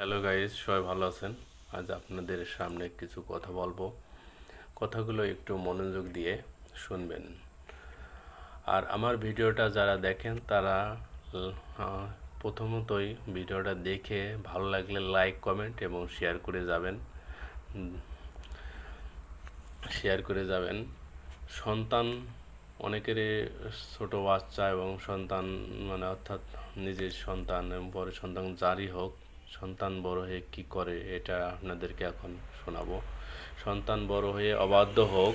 Hello guys, সবাই ভালো আছেন? আজ আপনাদের সামনে কিছু কথা বলবো। কথাগুলো একটু মনোযোগ দিয়ে শুনবেন। আর আমার ভিডিওটা যারা দেখেন তারা আহ, প্রথমতই ভিডিওটা দেখে ভালো লাগলে লাইক, কমেন্ট এবং শেয়ার করে যাবেন। সন্তান অনেকেরই ছোট বাচ্চা এবং সন্তান মানে অর্থাৎ নিজের সন্তান এবং পরে সন্তান যারই হোক, সন্তান বড় হয়ে কি করে এটা আপনাদেরকে এখন শোনাবো। সন্তান বড় হয়ে অবাধ্য হোক,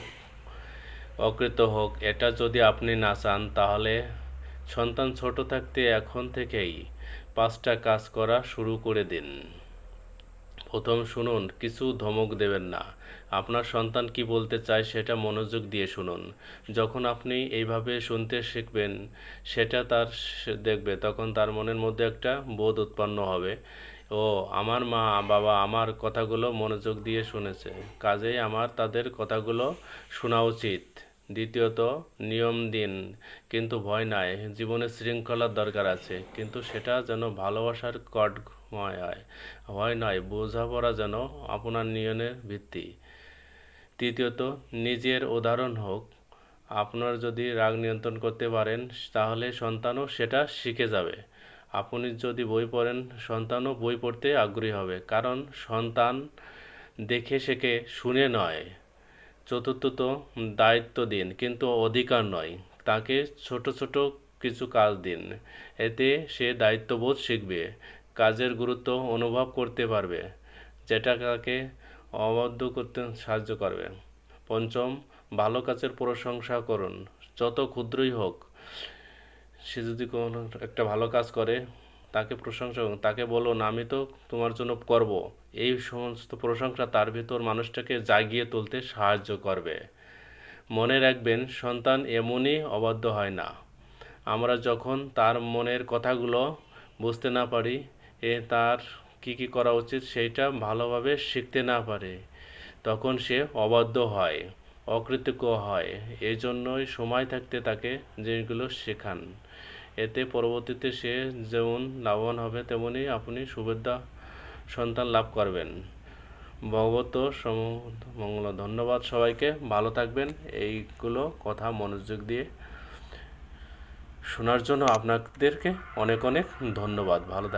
অকৃত হোক, এটা যদি আপনি না চান তাহলে সন্তান ছোট থাকতে এখন থেকেই 5টা কাজ করা শুরু করে দিন। প্রথম শুনুন, কিছু ধমক দেবেন না। আপনার সন্তান কি বলতে চায় সেটা মনোযোগ দিয়ে শুনুন। যখন আপনি এইভাবে শুনতে শিখবেন, সেটা তার দেখবে, তখন তার মনের মধ্যে একটা বোধ উৎপন্ন হবে, ও আমার মা বাবা আমার কথাগুলো মনোযোগ দিয়ে শুনেছে, কাজেই আমার তাদের কথাগুলো শোনা উচিত। দ্বিতীয়ত, নিয়ম দিন, কিন্তু ভয় নাই। জীবনে শৃঙ্খলার দরকার আছে, কিন্তু সেটা যেন ভালোবাসার কর্ডময় হয়। ভয় নয়, বোঝাপড়া যেন আপনার নিয়মের ভিত্তি। তৃতীয়ত, নিজের উদাহরণ হোক। আপনার যদি রাগ নিয়ন্ত্রণ করতে পারেন, তাহলে সন্তানও সেটা শিখে যাবে। আপনি যদি বই পড়েন, সন্তানও বই পড়তে আগ্রহী হবে, কারণ সন্তান দেখে শেখে, শুনে নয়। চতুর্থত, দায়িত্ব দিন, কিন্তু অধিকার নয়। তাকে ছোট ছোট কিছু কাজ দিন, এতে সে দায়িত্ববোধ শিখবে, কাজের গুরুত্ব অনুভব করতে পারবে, যেটা তাকে অবাধ্য করতে সাহায্য করবে। পঞ্চম, ভালো কাজের প্রশংসা করুন, যত ক্ষুদ্রই হোক। সে যদি কোনো একটা ভালো কাজ করে, তাকে প্রশংসা করুন, তাকে বলুন আমি তো তোমার জন্য করব। এই সমস্ত প্রশংসা তার ভিতর মানুষটাকে জাগিয়ে তুলতে সাহায্য করবে। মনে রাখবেন, সন্তান এমনই অবাধ্য হয় না। আমরা যখন তার মনের কথাগুলো বুঝতে না পারি, তার কি করা উচিত সেইটা ভালোভাবে শিখতে না পারে, তখন সে অবাধ্য হয়, অকৃতজ্ঞ হয়। এই জন্যই সময় থাকতে তাকে জিনিসগুলো শেখান। এতে পরবর্তীতে সে যেমন লাভবান হবে, তেমনি আপনি সুবিধা সন্তান লাভ করবেন। ভগবত মঙ্গল। ধন্যবাদ সবাইকে, ভালো থাকবেন। এইগুলো কথা মনোযোগ দিয়ে শোনার জন্য আপনাদেরকে অনেক অনেক ধন্যবাদ। ভালো থাকবেন।